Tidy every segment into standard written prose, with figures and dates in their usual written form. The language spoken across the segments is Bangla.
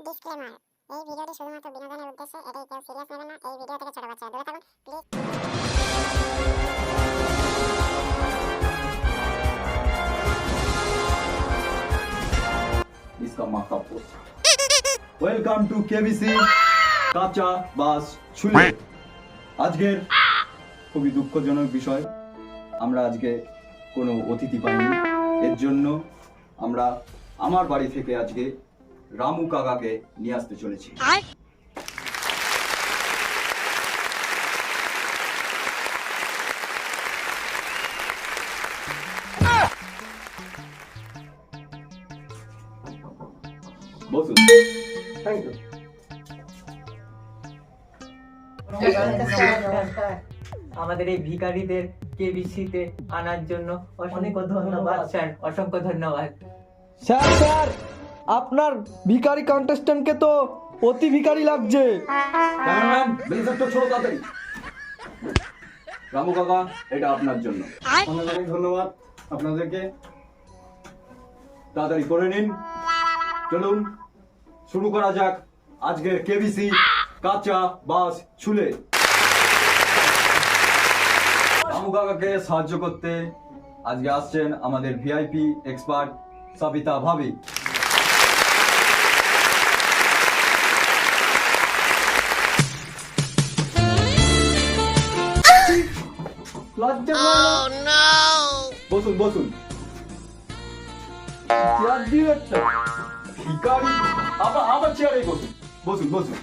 ডিসক্লেমার, এই ভিডিওটি শুধুমাত্র বিনোদনের উদ্দেশ্যে, এটাই কেউ সিরিয়াস নেবেন না। এই ভিডিও থেকে ছোট বাচ্চারা দূরে থাকুন প্লিজ। इसका माँ का पोस्ट। ওয়েলকাম টু কেবিসি কাঁচা বাস ছুলে। আজকের খুবই দুঃখজনক বিষয়, আমরা আজকে কোনো অতিথি পাইনি। এর জন্য আমরা আমার বাড়ি থেকে আজকে রামু কাকাকে নিয়ে আসতে চলেছি। বসুন। Thank you. আমাদের এই ভিখারিদের কেবিসিতে আনার জন্য অসংখ্য ধন্যবাদ স্যার, অসংখ্য ধন্যবাদ। স্যার আপনার ভিখারি কন্টেস্ট্যান্টকে তো অতি ভিখারি লাগছে। ক্যামেরাম্যান ব্লেজারটা ছোড়ো তাড়াতাড়ি। রামু কাকা, এটা আপনার জন্য। অনেক অনেক ধন্যবাদ আপনাদেরকে। তাড়াতাড়ি করে নিন। চলুন শুরু করা যাক আজকের কেবিসি কাঁচা বাস ছুলে। রামু কাকাকে সাহায্য করতে আজকে আসছেন আমাদের ভিআইপি এক্সপার্ট সবিতা ভাবি। লজ্জা বসুন বসুন। ভিখারি, আবার চেয়ারে বসুন। বসুন বসুন।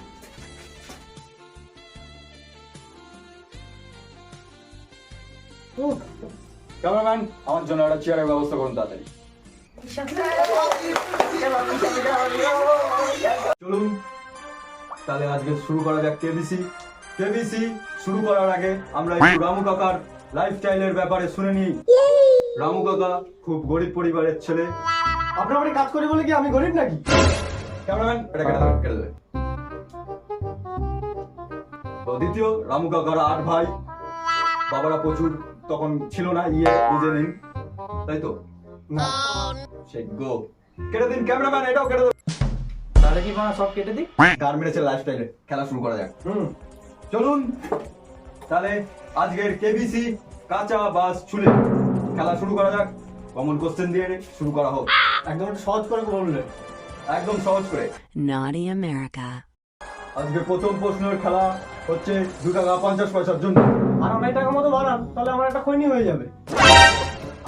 ক্যামেরাম্যান, আমার জন্য একটা চেয়ারের ব্যবস্থা করুন তাড়াতাড়ি। চলুন তাহলে আজকে শুরু করা যাক কেবিসি শুরু করার আগে আমরা একটু রামু কাকার লাইফস্টাইলের ব্যাপারে শুনে নিই। রামু কাকা খুব গরিব পরিবারের ছেলে। আপনার বাড়ি কাজ করি বলে কি আমি গরিব নাকি? ক্যামেরাম্যান, এটা কেটে দেবে। তো দ্বিতীয়, রামু কাকার 8 ভাই। বাবারা প্রচুর তখন ছিল না, বুঝে নিন, তাই তো? না। সেই গো কেটে দিন ক্যামেরাম্যান, এটাও কেটে দেবে। তাহলে কি বাবা সব কেটে দিই? গান মেরেছে লাইফস্টাইলে, খেলা শুরু করা যাক। চলুন তাহলে আজকের কেবিসি কাঁচা বাস ছুলে খেলা শুরু করা যাক। কমন কোশ্চেন দিয়ে শুরু করা হোক। একদম একটু সহজ করে বললে। একদম সহজ করে। Naughty America. আজকে প্রথম প্রশ্নের খেলা হচ্ছে 2 টাকা 50 পয়সার জন্য। আর আমরা টাকা মতো বানান, তাহলে আমার একটা খৈনি হয়ে যাবে।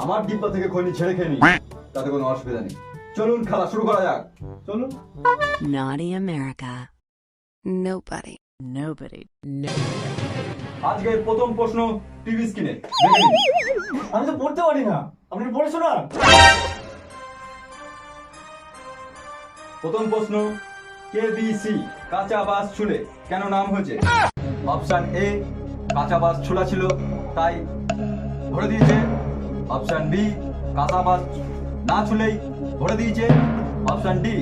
আমার ডিব্বা থেকে খৈনি ছেড়ে খেয়ে নি, তাতে কোনো অসুবিধা নেই। চলুন খেলা শুরু করা যাক। চলুন। Naughty America. Nobody. আজকের প্রথম প্রশ্ন টিভি স্ক্রিনে দেখে নিন। আমি তো পড়তে পারি না, আপনি পড়ে শোনান। প্রথম প্রশ্ন, কেবিসি কাঁচা বাস ছুলে কেন নাম হয়েছে? অপশন এ, কাঁচা বাস ছোলা ছিল তাই ভরে দিয়েছে। অপশন বি, কাঁচা বাস না ছুলেই ভরে দিয়েছে। অপশন ডি,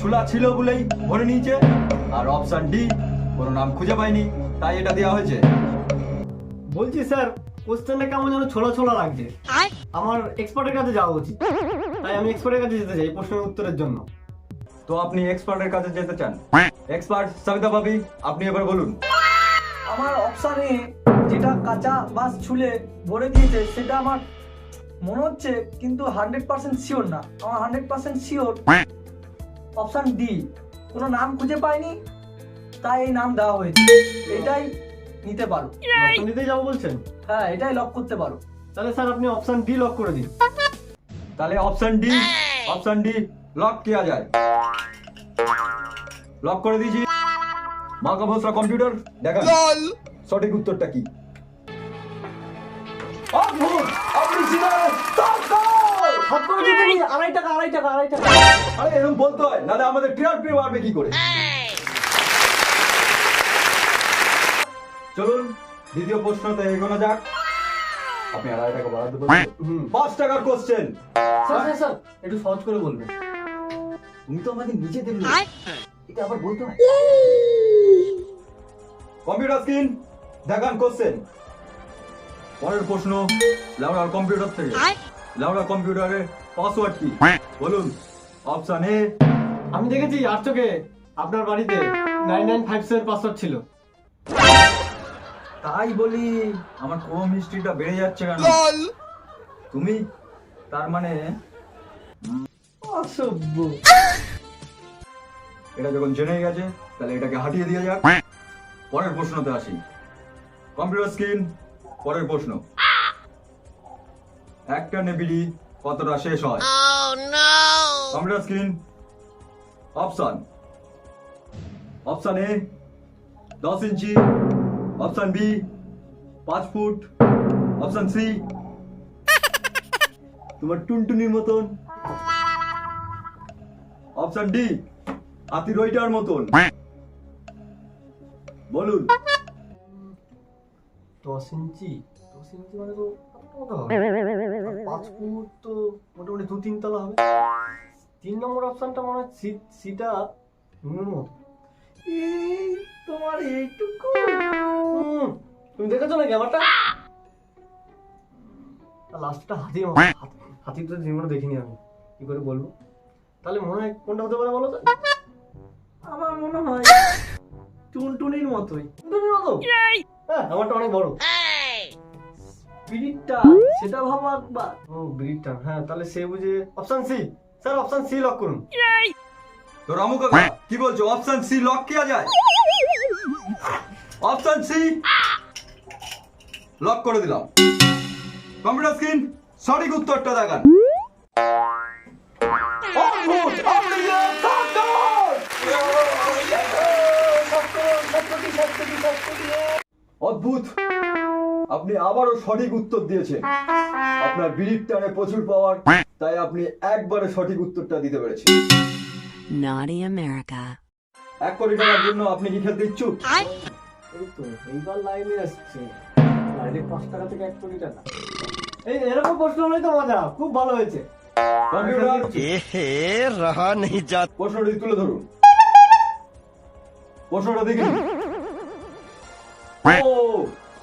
ছোলা ছিল বলেই ভরে নিয়েছে। আর অপশন ডি, কোনো নাম খুঁজে পাইনি তাই এটা দেওয়া হয়েছে। বলছি স্যার, কোশ্চেনটা কেমন যেন ছোলা ছোলা লাগছে। আমার এক্সপার্টের কাছে যাওয়া উচিত, তাই আমি এক্সপার্টের কাছে যেতে চাই এই প্রশ্নের উত্তরের জন্য। তো আপনি এক্সপার্টের কাছে যেতে চান? এক্সপার্ট সবিতা ভাবি, আপনি এবার বলুন। আমার অপশানে যেটা কাঁচা বাস ছুলে ভরে দিয়েছে সেটা আমার মনে হচ্ছে, কিন্তু 100% শিওর না। আমার 100% শিওর অপশন ডি, কোনো নাম খুঁজে পাইনি তাই এই নাম দেওয়া হয়েছে। এটাই নিতে পারো। অপশন দিতে যাবো বলছেন? হ্যাঁ, এটাই লক করতে পারো। তাহলে স্যার আপনি অপশন ডি লক করে দিন। তাহলে অপশন ডি লক কিয়া যায়। লক করে দিয়েছি। মাকা ভোসরা কম্পিউটার দেখান সঠিক উত্তরটা কি। অদ্ভুত! আপনি জিতে হাত করে দিতে নি, আড়াই টাকা। আরে এরকম বলতে হয়, নাহলে আমাদের টিআরপি বাড়বে কি করে। চলুন দ্বিতীয় প্রশ্নতে এগোনো যাক। আপনি 2.5 টাকা বাড়াতে পারবেন? 5 টাকার কোশ্চেন। স্যার একটু সহজ করে বলবেন। তুমি তো আমাদের নিজেদের লোক, এটা আবার বলতে হয়। কম্পিউটার স্ক্রিন দেখান কোশ্চেন। পরের প্রশ্ন লাউডার কম্পিউটার থেকে। লাউডার কম্পিউটারের পাসওয়ার্ড কি বলুন। অপশন এ, আমি দেখেছি আর চোখে আপনার বাড়িতে 9957 পাসওয়ার্ড ছিল। তাই বলি আমার ক্রোম হিস্ট্রিটা বেড়ে যাচ্ছে কেন? তুমি তার মানে অসভ্য। এটা যখন জেনে গেছে তাহলে এটাকে হাঁটিয়ে দিয়ে যাক। পরের প্রশ্নতে আসি। কম্পিউটার স্ক্রিন, পরের প্রশ্ন। একটা নেবিলি কতটা শেষ হয়? Computer screen, option. Option A 10 inch, option B 5 foot, option C তোমার টুনটুনির মতন, অপশন ডি হাতি রইটার মতন। বলুন। 10 ইঞ্চি মানে তো কত হবে? 5 ফুট তো মোটামুটি 2-3 তলা হবে। 3 নম্বর অপশনটা মনে হয় সিটা তোমার এইটুকু তুমি দেখেছো নাকি আমারটা? লাস্টটা হাতির মতো। হাতি তো জীবনে দেখিনি আমি, কি করে বলবো? তাহলে মনে হয় কোনটা হতে পারে বলো তো? আমার মনে হয় টুনটুনির মতোই। টুনটুনির মতো? হ্যাঁ, আমারটা অনেক বড়। স্পিরিটটা সেটা ভাবো একবার। ও ব্রিডটা, হ্যাঁ তাহলে সে বুঝে option C. Sir option C lock করুন। তো রামু কাকা কি বলছো, অপশন সি লক কিয়া যায়? অপশন সি লক করে দিলাম। কম্পিউটার স্ক্রিন, সঠিক উত্তরটা দেখান। অদ্ভুত, আপনি যে অদ্ভুত, আপনি আবারও সঠিক উত্তর দিয়েছেন। আপনার বিড়ির টানে প্রচুর পাওয়ার, তাই আপনি একবারে সঠিক উত্তরটা দিতে পেরেছেন। Naughty America. 1 কোটি টাকার জন্য আপনি কি খেলতে ইচ্ছুক? এই তো এইবার লাইনে আসছে। লাইনে 5 টাকা থেকে 1 কোটি টাকা। এই এরকম প্রশ্ন হলেই তো মজা। খুব ভালো হয়েছে। কম্পিউটার रहा नहीं जाता। প্রশ্নটি তুলে ধরুন। প্রশ্নটা দেখে নিন। ও,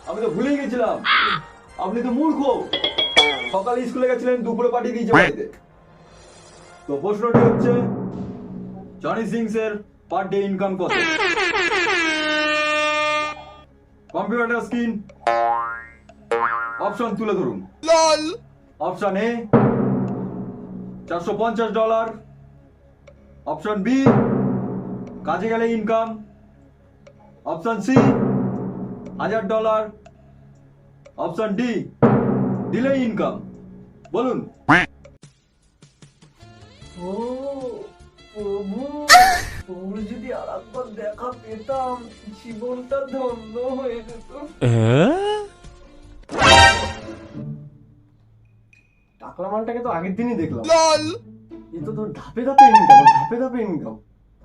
আমি তো ভুলেই গেছিলাম, আপনি তো মূর্খ। সকালে স্কুলে গেছিলেন, দুপুরে পাঠিয়ে দিয়েছে বাড়িতে। তো প্রশ্নটি হচ্ছে জনি সিংস এর পার ডে ইনকাম কত? কম্পিউটার স্ক্রিন, অপশন তুলে ধরুন। অপশন এ $450, অপশন বি কাজে গেলে income, option C $1000, option D দিলে ইনকাম। বলুন। ও প্রভু, ওর যদি আরেকবার দেখা পেতাম জীবনটা ধন্য হয়ে যেত। টাকলা মালটাকে তো আগের দিনই দেখলাম। এই তো তোর ধাপে ধাপে ইনকাম, ধাপে ধাপে ইনকাম।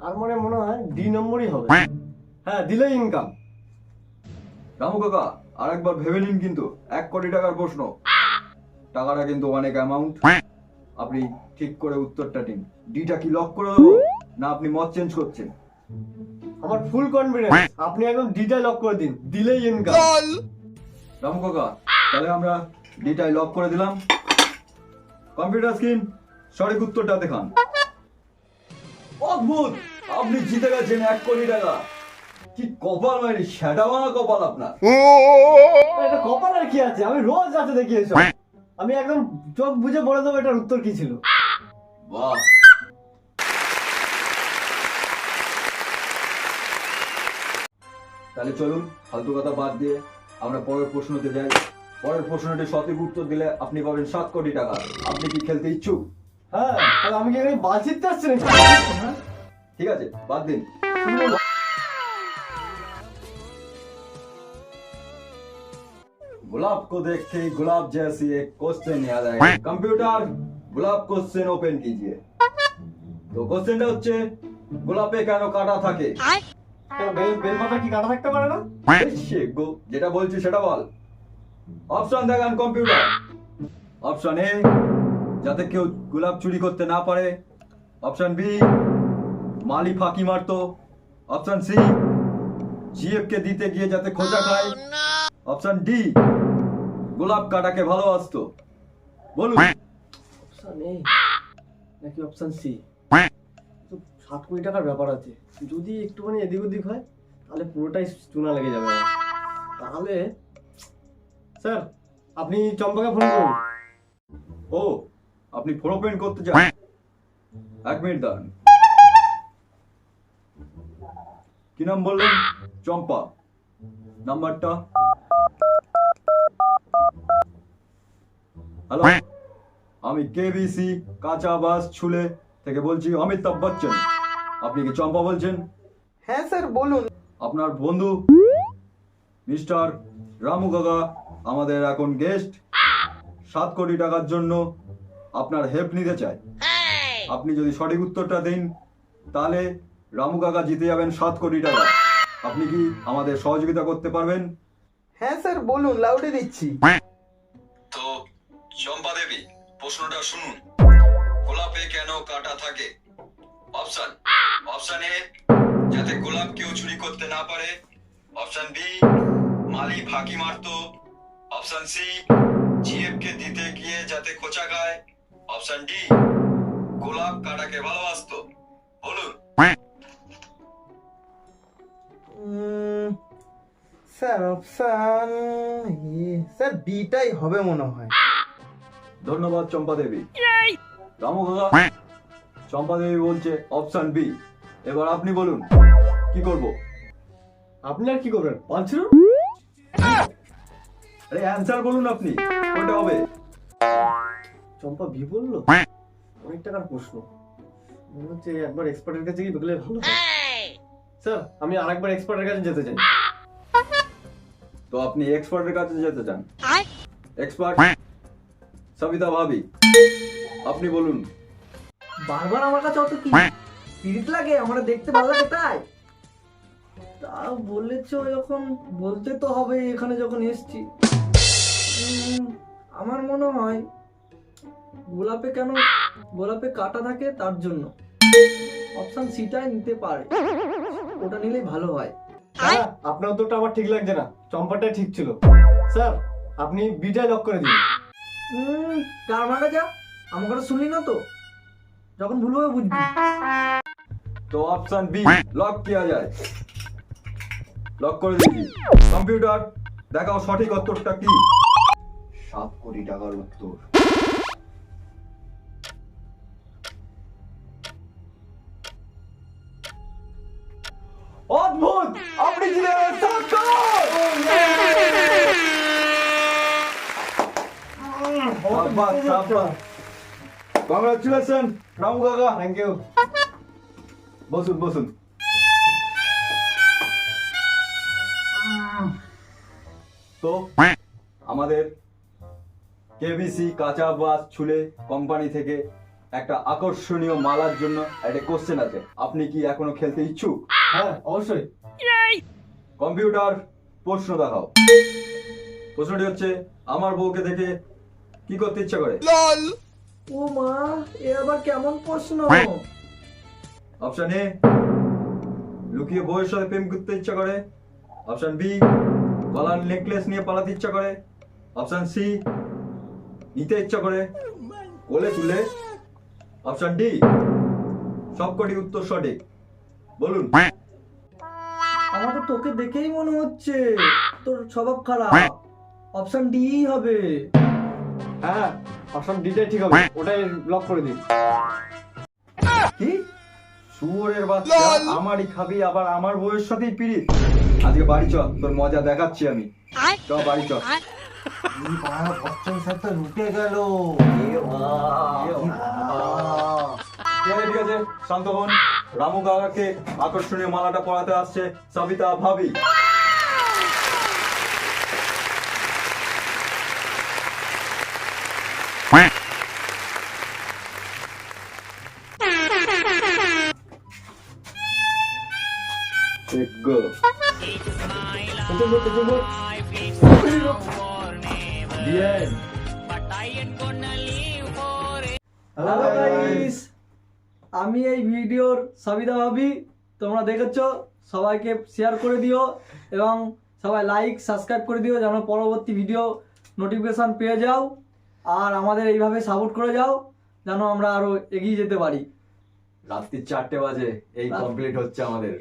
তার মানে মনে হয় ডি নম্বরই হবে। হ্যাঁ, দিলে ইনকাম। রামু কাকা আরেকবার ভেবে নিন, কিন্তু 1 কোটি টাকার প্রশ্ন, টাকাটা কিন্তু অনেক অ্যামাউন্ট। আপনি ঠিক করে উত্তরটা দিন। ডিটা কি লক করে দেবো, না আপনি মত চেঞ্জ করছেন? আমার ফুল কনফিডেন্স, আপনি একদম ডিটাই লক করে দিন, দিলেই ইনকাম। রামু কাকা তাহলে আমরা ডিটাই লক করে দিলাম। কম্পিউটার স্ক্রিন, সঠিক উত্তরটা দেখান। অদ্ভুত, আপনি জিতে গেছেন 1 কোটি টাকা। কি কপাল, মানে সেটা ভাঙা কপাল আপনার। এটা কপালের কি আছে? আমি রোজ রাতে দেখি এসব। আমি একদম চোখ বুঝে বলে দেবো এটার উত্তর কি ছিল। বাহ, তাহলে চলুন ফালতু কথা বাদ দিয়ে আমরা পরের প্রশ্নতে যাই। পরের প্রশ্নটি সঠিক উত্তর দিলে আপনি পাবেন 7 কোটি টাকা। আপনি কি খেলতে ইচ্ছুক? হ্যাঁ, তাহলে আমি কি এখানে বাল ছিটতে আসছি নাকি? ঠিক আছে, বাদ দিন। गुलाब को देख के गुलाब जैसी एक क्वेश्चन याद आया। कंप्यूटर गुलाब क्वेश्चन ओपन कीजिए। तो क्वेश्चनটা হচ্ছে গোলাপে কেন কাঁটা থাকে? বেল পাতা কি কাটা থাকতে পারে না? যেটা বলছি সেটা বল। অপশন দেখান কম্পিউটার। অপশন এ যাতে কেউ গোলাপ চুরি করতে না পারে, অপশন বি মালি ফাঁকি মারতো, অপশন সি জিএফ কে দিতে গিয়ে যাতে খোঁজা খায়, অপশন ডি গোলাপ কাটাকে ভালোবাসতো। বলুন। অপশন এ নাকি অপশন সি? 7 কোটি টাকার ব্যাপার আছে, যদি একটুখানি এদিক ওদিক হয় তাহলে পুরোটাই চুনা লেগে যাবে আমার। তাহলে স্যার আপনি চম্পাকে ফোন করুন। ও, আপনি ফোন ওপেন করতে চান? 1 মিনিট দাঁড়ান। কি নাম বললেন? চম্পা। নাম্বারটা? হ্যালো, আমি কেবিসি কাঁচা বাস ছুলে থেকে বলছি, অমিতাভ বচ্চন। আপনি কি চম্পা বলছেন? হ্যাঁ স্যার বলুন। আপনার বন্ধু মিস্টার রামু কাকা আমাদের এখন গেস্ট, 7 কোটি টাকার জন্য আপনার হেল্প নিতে চায়। আপনি যদি সঠিক উত্তরটা দিন তাহলে রামু কাকা জিতে যাবেন 7 কোটি টাকা। আপনি কি আমাদের সহযোগিতা করতে পারবেন? হ্যাঁ স্যার বলুন, লাউডে দিচ্ছি। তো চম্পা দেবী, প্রশ্নটা শুনুন। গোলাপে কেন কাটা থাকে? অপশন এ, যাতে গোলাপ কেউ চুরি করতে না পারে। অপশন বি, মালি ফাঁকি মারতো। অপশন সি, জিএফ কে দিতে গিয়ে যাতে খোঁচা খায়। অপশন ডি, গোলাপ কাটাকে ভালোবাসতো। বলুন। স্যার অপশন স্যার বিটাই হবে মনে হয়। ধন্যবাদ চম্পা দেবী। রামু কাকা, চম্পা দেবী বলছে অপশন বি। এবার আপনি বলুন কি করব? আপনি আর কি করবেন? পাঁচশো। আরে অ্যানসার বলুন আপনি, কোনটা হবে? চম্পা ভি বললো? অনেক টাকার প্রশ্ন, মনে হচ্ছে একবার এক্সপার্টের কাছে গিয়ে গেলে ভালো হয়। স্যার আমি আরেকবার এক্সপার্টের কাছে যেতে চাই। তো আপনি এক্সপার্টের কাছে যেতে চান? এক্সপার্ট সবিতা ভাবি, আপনি বলুন। বারবার আমার কাছে অত কি পিরিত লাগে? আমরা দেখতে ভালো লাগে তাই? তা বলেছো যখন বলতে তো হবে, এখানে যখন এসছি। আমার মনে হয় গোলাপে কাটা থাকে তার জন্য অপশন সিটাই নিতে পারে, ওটা নিলেই ভালো হয়। হ্যাঁ, আপনার উত্তরটা আমার ঠিক লাগছে না, চম্পাটাই ঠিক ছিল। স্যার আপনি বিটাই লক করে দিন। কার মারা যা, আমার কথা শুনলি না তো? যখন ভুল হবে বুঝবি। তো অপশন বি লক কিয়া যায়। লক করে দিয়েছি। কম্পিউটার দেখাও সঠিক উত্তরটা কি? 7 কোটি টাকার উত্তর। অদ্ভুত, আপনি জিতেছেন 7 কোটি। কংগ্রাচুলেশন রামু কাকা। Thank you. বসুন বসুন। তো আমাদের কেবিসি কাঁচা বাস ছুলে কোম্পানি থেকে একটা আকর্ষণীয় মালার জন্য একটা কোশ্চেন আছে। আপনি কি এখনো খেলতে ইচ্ছুক? হ্যাঁ অবশ্যই। কম্পিউটার প্রশ্ন দেখাও। প্রশ্নটি হচ্ছে, আমার বউকে দেখে কি করতে ইচ্ছা করে? ও মা, এ আবার কেমন প্রশ্ন? অপশন এ, লুকিয়ে বউয়ের সাথে প্রেম করতে ইচ্ছা করে। অপশন বি, গলার নেকলেস নিয়ে পালাতে ইচ্ছা করে। অপশন সি, নিতে ইচ্ছা করে কোলে তুলে। অপশন ডি, সবকটি উত্তর সঠিক। বলুন। আমার তো তোকে দেখেই মনে হচ্ছে তোর স্বভাব খারাপ। অপশন ডি হবে। হ্যাঁ অপশন ডিটাই ঠিক হবে, ওটাই লক করে দিন। কি শুয়োরের বাচ্চা, আমারই খাবি আবার আমার বউয়ের সাথেই পিরিত? আজকে বাড়ি চ, তোর মজা দেখাচ্ছি আমি। চ বাড়ি চ। বচ্চন স্যার তো লুটে গেল। ঠিক আছে শান্ত হন। রামু কাকাকে আকর্ষণীয় মালাটা পরাতে আসছে সবিতা ভাবি। Go. Bien. হ্যালো গাইস, আমি এই ভিডিওর সবিতা ভাবি, তোমরা দেখেছো, সবাইকে শেয়ার করে দিও এবং সবাই লাইক সাবস্ক্রাইব করে দিও যেন পরবর্তী ভিডিও নোটিফিকেশন পেয়ে যাও। আর আমাদের এইভাবে সাপোর্ট করে যাও যেন আমরা আরো এগিয়ে যেতে পারি। রাত্রি 4টে বাজে এই রাত- কমপ্লিট হচ্ছে আমাদের